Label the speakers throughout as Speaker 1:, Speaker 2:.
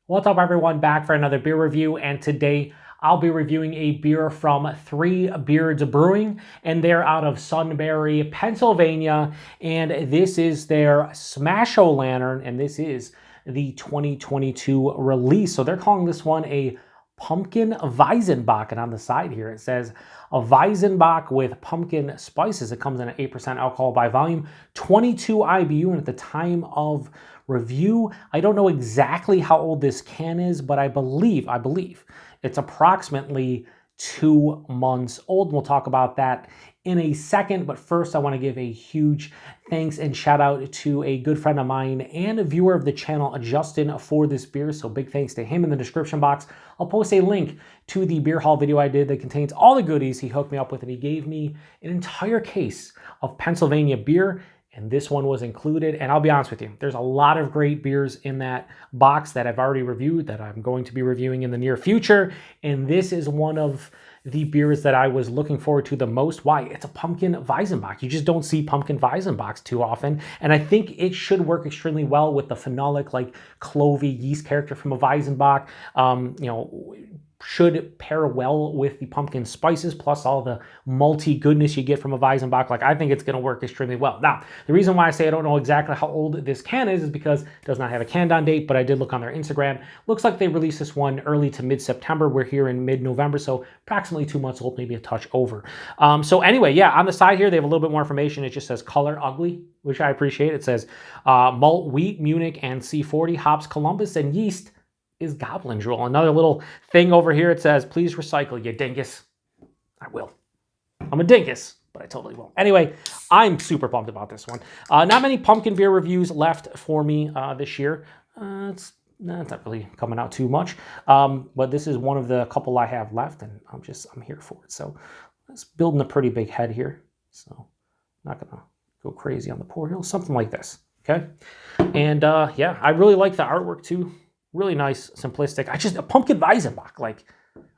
Speaker 1: What's up, everyone? Back for another beer review, and today I'll be reviewing a beer from Three Beards Brewing, and they're out of Sunbury, Pennsylvania, and this is their Smash-o-Latern, and this is the 2022 release. So they're calling this one a Pumpkin Weizenbock, and on the side here it says a Weizenbock with pumpkin spices. It comes in at 8% alcohol by volume, 22 IBU, and at the time of review, I don't know exactly how old this can is, but I believe it's approximately 2 months old. We'll talk about that in a second, but first I want to give a huge thanks and shout out to a good friend of mine and a viewer of the channel, Justin, for this beer. So big thanks to him. In the description box, I'll post a link to the beer haul video I did that contains all the goodies he hooked me up with, and he gave me an entire case of Pennsylvania beer, and this one was included. And I'll be honest with you, there's a lot of great beers in that box that I've already reviewed, that I'm going to be reviewing in the near future, and this is one of the beers that I was looking forward to the most. Why? It's a Pumpkin Weizenbock. You just don't see Pumpkin Weizenbocks too often, and I think it should work extremely well with the phenolic, like clovey yeast character from a Weizenbock. Should pair well with the pumpkin spices, plus all the malty goodness you get from a Weizenbock. Like, I think it's going to work extremely well. Now, the reason why I say I don't know exactly how old this can is because it does not have a can down date, but I did look on their Instagram. Looks like they released this one early to mid-September. We're here in mid-November, so approximately 2 months old, maybe a touch over. So anyway, yeah, on the side here, they have a little bit more information. It just says color ugly, which I appreciate. It says malt, wheat, Munich, and C40, hops, Columbus, and yeast is Goblin Drool. Another little thing over here, it says, please recycle, you dingus. I will. I'm a dingus, but I totally will. Anyway, I'm super pumped about this one. Not many pumpkin beer reviews left for me this year. It's not really coming out too much, but this is one of the couple I have left, and I'm here for it. So it's building a pretty big head here. So not gonna go crazy on the pour hill, something like this, okay? And yeah, I really like the artwork too. Really nice, simplistic. A Pumpkin Weizenbock. Like,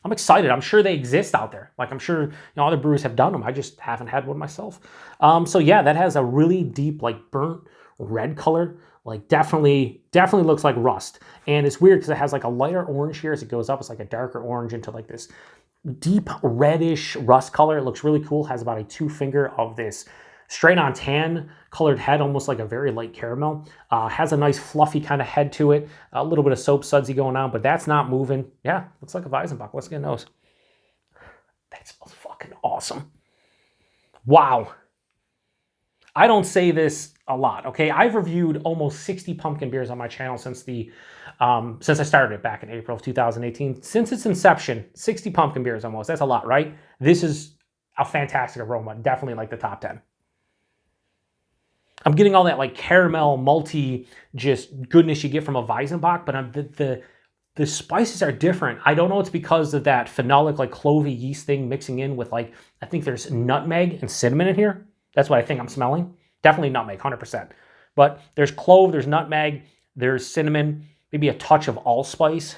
Speaker 1: I'm excited. I'm sure they exist out there. Like, I'm sure other brewers have done them. I just haven't had one myself. So yeah, that has a really deep, like, burnt red color. Like, definitely looks like rust. And it's weird because it has like a lighter orange here as it goes up. It's like a darker orange into like this deep reddish rust color. It looks really cool. Has about a 2-finger of this straight on tan colored head, almost like a very light caramel. Has a nice fluffy kind of head to it. A little bit of soap sudsy going on, but that's not moving. Yeah, looks like a Weizenbock. Let's get a nose. That smells fucking awesome. Wow. I don't say this a lot, okay? I've reviewed almost 60 pumpkin beers on my channel since I started it back in April of 2018. Since its inception, 60 pumpkin beers almost. That's a lot, right? This is a fantastic aroma. Definitely like the top 10. I'm getting all that like caramel, malty, just goodness you get from a Weizenbock, but the spices are different. I don't know it's because of that phenolic, like clovey yeast thing mixing in with, like, I think there's nutmeg and cinnamon in here. That's what I think I'm smelling. Definitely nutmeg, 100%. But there's clove, there's nutmeg, there's cinnamon, maybe a touch of allspice.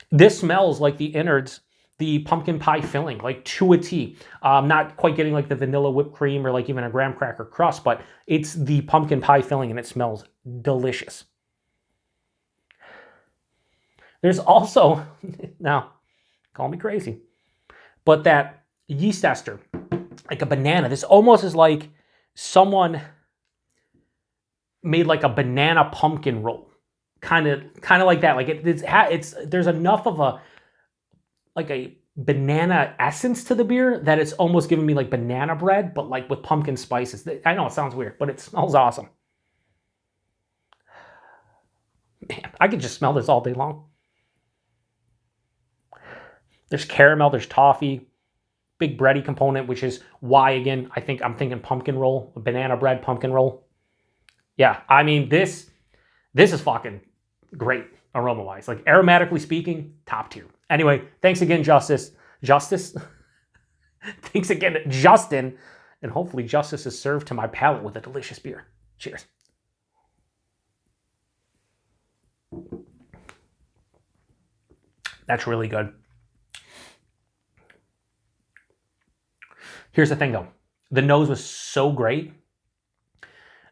Speaker 1: This smells like the innards, the pumpkin pie filling, like to a T. Not quite getting like the vanilla whipped cream or like even a graham cracker crust, but it's the pumpkin pie filling and it smells delicious. There's also, now, call me crazy, but that yeast ester, like a banana. This almost is like someone made like a banana pumpkin roll. Kind of like that. Like there's enough of a banana essence to the beer that it's almost giving me like banana bread, but like with pumpkin spices. I know it sounds weird, but it smells awesome. Man, I could just smell this all day long. There's caramel, there's toffee, big bready component, which is why, again, I'm thinking pumpkin roll, banana bread pumpkin roll. Yeah, I mean, this is fucking great aroma-wise. Like, aromatically speaking, top tier. Anyway, thanks again, Justice. Thanks again, Justin. And hopefully justice is served to my palate with a delicious beer. Cheers. That's really good. Here's the thing, though. The nose was so great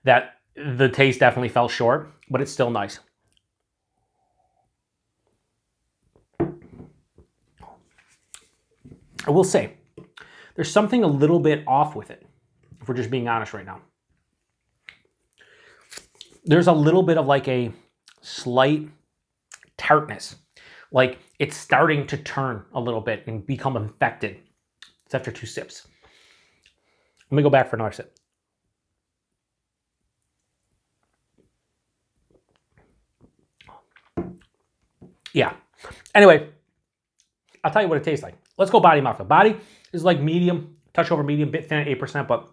Speaker 1: that the taste definitely fell short, but it's still nice. will say, there's something a little bit off with it, if we're just being honest right now. There's a little bit of like a slight tartness. Like it's starting to turn a little bit and become infected. It's after 2 sips. Let me go back for another sip. Yeah. Anyway, I'll tell you what it tastes like. Let's go body mouthfeel. Body is like medium, touch over medium, bit thin at 8%, but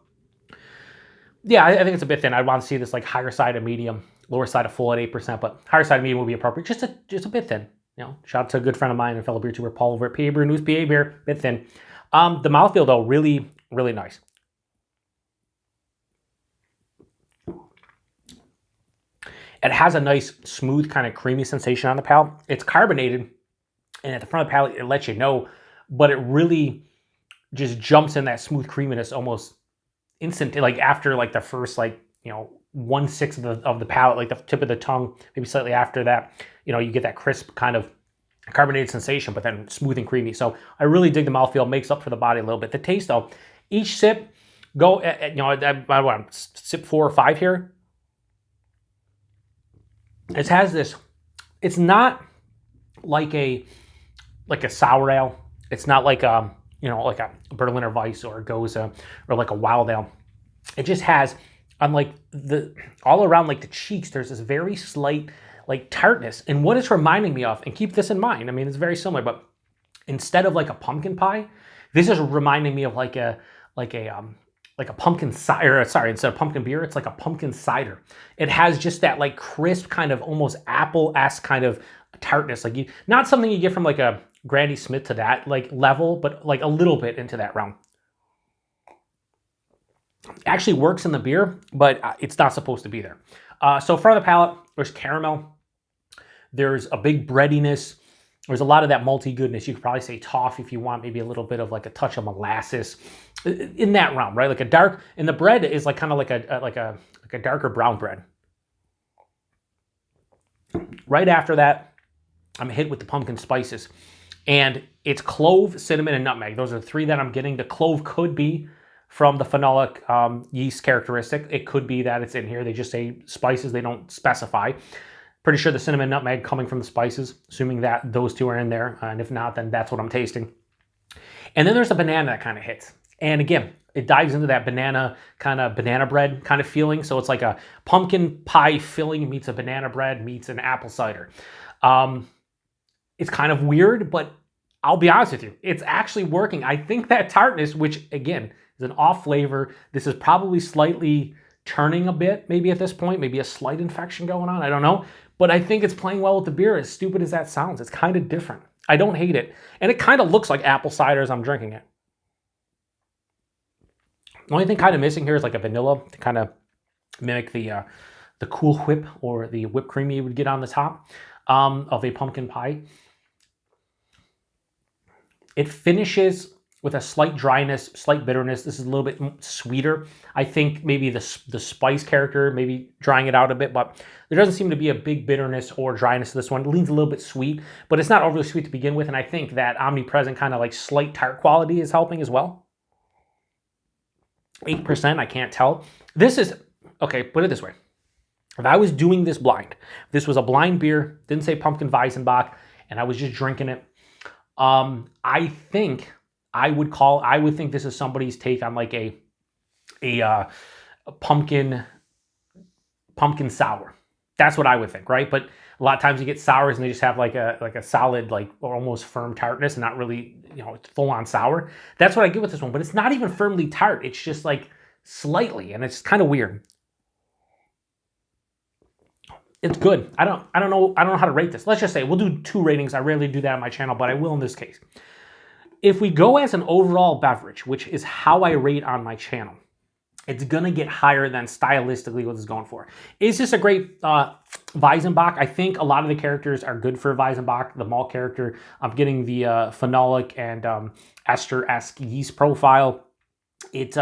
Speaker 1: yeah, I think it's a bit thin. I'd want to see this like higher side of medium, lower side of full at 8%, but higher side of medium would be appropriate. Just a bit thin. You know, shout out to a good friend of mine and fellow beer tuber, Paul over at PA Brew News, PA Beer, bit thin. The mouthfeel though, really, really nice. It has a nice, smooth, kind of creamy sensation on the palate. It's carbonated, and at the front of the palate, it lets you know, but it really just jumps in that smooth creaminess almost instant, like after like the first, like, you know, 1/6 of the palate, like the tip of the tongue, maybe slightly after that, you know, you get that crisp kind of carbonated sensation, but then smooth and creamy. So I really dig the mouthfeel, makes up for the body a little bit. The taste though, each sip, go, you know, I sip 4 or 5 here. It has this, it's not like a sour ale. It's not like you know, like a Berliner Weiss or a Goza or like a Wild Ale. It just has, on like all around like the cheeks, there's this very slight like tartness. And what it's reminding me of, and keep this in mind, I mean, it's very similar, but instead of like a pumpkin pie, this is reminding me of like a pumpkin cider, sorry, instead of pumpkin beer, it's like a pumpkin cider. It has just that like crisp kind of almost apple-esque kind of tartness. Like not something you get from like a Granny Smith to that like level, but like a little bit into that realm. It actually works in the beer, but it's not supposed to be there. So front of the palate, there's caramel. There's a big breadiness. There's a lot of that malty goodness. You could probably say toffee if you want, maybe a little bit of like a touch of molasses in that realm, right? Like a dark, and the bread is like kind of like a darker brown bread. Right after that, I'm hit with the pumpkin spices, and it's clove, cinnamon, and nutmeg. Those are the 3 that I'm getting. The clove could be from the phenolic yeast characteristic. It could be that it's in here. They just say spices. They don't specify. Pretty sure the cinnamon and nutmeg coming from the spices, assuming that those 2 are in there. And if not, then that's what I'm tasting. And then there's the banana that kind of hits. And again, it dives into that banana bread kind of feeling. So it's like a pumpkin pie filling meets a banana bread meets an apple cider. It's kind of weird, but I'll be honest with you, it's actually working. I think that tartness, which again is an off flavor, this is probably slightly turning a bit, maybe at this point, maybe a slight infection going on, I don't know. But I think it's playing well with the beer, as stupid as that sounds. It's kind of different. I don't hate it. And it kind of looks like apple cider as I'm drinking it. The only thing kind of missing here is like a vanilla to kind of mimic the Cool Whip or the whipped cream you would get on the top of a pumpkin pie. It finishes with a slight dryness, slight bitterness. This is a little bit sweeter. I think maybe the spice character, maybe drying it out a bit, but there doesn't seem to be a big bitterness or dryness to this one. It leans a little bit sweet, but it's not overly sweet to begin with, and I think that omnipresent kind of like slight tart quality is helping as well. 8%, I can't tell. This is, okay, put it this way. If I was doing this blind, if this was a blind beer, didn't say Pumpkin Weizenbock, and I was just drinking it, I think I would think this is somebody's take on like a pumpkin sour. That's what I would think, right? But a lot of times you get sours and they just have like a solid, like, or almost firm tartness and not really, you know, full on sour. That's what I get with this one, but it's not even firmly tart. It's just like slightly, and it's kind of weird. It's good. I don't know how to rate this. Let's just say we'll do 2 ratings. I rarely do that on my channel, but I will in this case. If we go as an overall beverage, which is how I rate on my channel, it's gonna get higher than stylistically what it's going for. It's just a great Weizenbock. I think a lot of the characters are good for Weizenbock. The malt character, I'm getting the phenolic and ester-esque yeast profile. It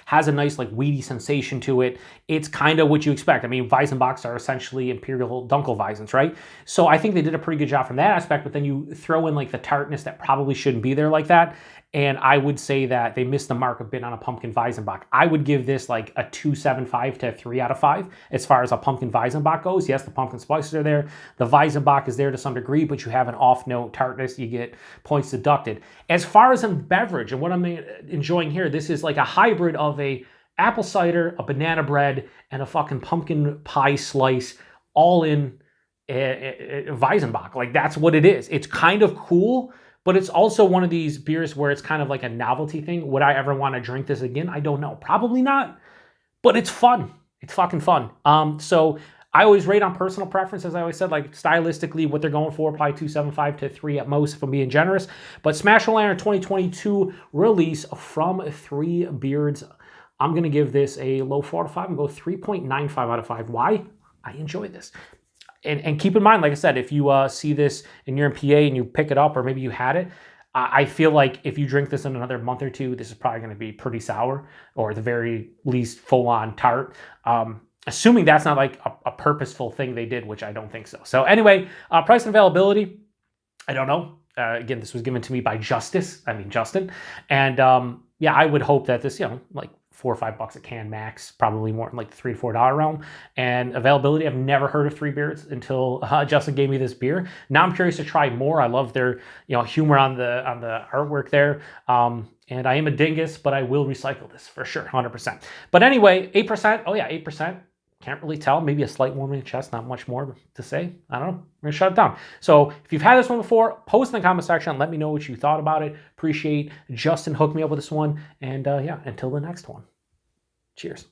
Speaker 1: has a nice like weedy sensation to it. It's kind of what you expect. I mean, Weizenbocks are essentially Imperial Dunkelweizens, right? So I think they did a pretty good job from that aspect, but then you throw in like the tartness that probably shouldn't be there like that. And I would say that they missed the mark a bit on a Pumpkin Weizenbock. I would give this like a 2.75 to a 3 out of 5 as far as a Pumpkin Weizenbock goes. Yes, the pumpkin spices are there. The Weizenbock is there to some degree, but you have an off-note tartness. You get points deducted. As far as a beverage and what I'm enjoying here, this is like a hybrid of a apple cider, a banana bread, and a fucking pumpkin pie slice all in a Weizenbock. Like that's what it is. It's kind of cool. But it's also one of these beers where it's kind of like a novelty thing. Would I ever want to drink this again? I don't know. Probably not. But it's fun. It's fucking fun. So I always rate on personal preference, as I always said, like stylistically, what they're going for, probably 2.75 to 3 at most, if I'm being generous. But Smash-o-Latern 2022 release from Three Beards. I'm going to give this a low 4 out of 5 and go 3.95 out of 5. Why? I enjoy this. And keep in mind, like I said, if you see this and you're in PA and you pick it up, or maybe you had it, I feel like if you drink this in another month or two, this is probably going to be pretty sour, or at the very least full-on tart. Assuming that's not like a purposeful thing they did, which I don't think so. So anyway, price and availability, I don't know. Again, this was given to me by Justin. And yeah, I would hope that this, like $4 or $5 a can max, probably more in like the $3 to $4 realm. And availability, I've never heard of Three Beards until Justin gave me this beer. Now I'm curious to try more. I love their humor on the artwork there. And I am a dingus, but I will recycle this for sure, 100%. But anyway, 8%. Oh yeah, 8%. Can't really tell. Maybe a slight warming in the chest. Not much more to say. I don't know. We're going to shut it down. So if you've had this one before, post in the comment section. Let me know what you thought about it. Appreciate Justin hooked me up with this one. And yeah, until the next one. Cheers.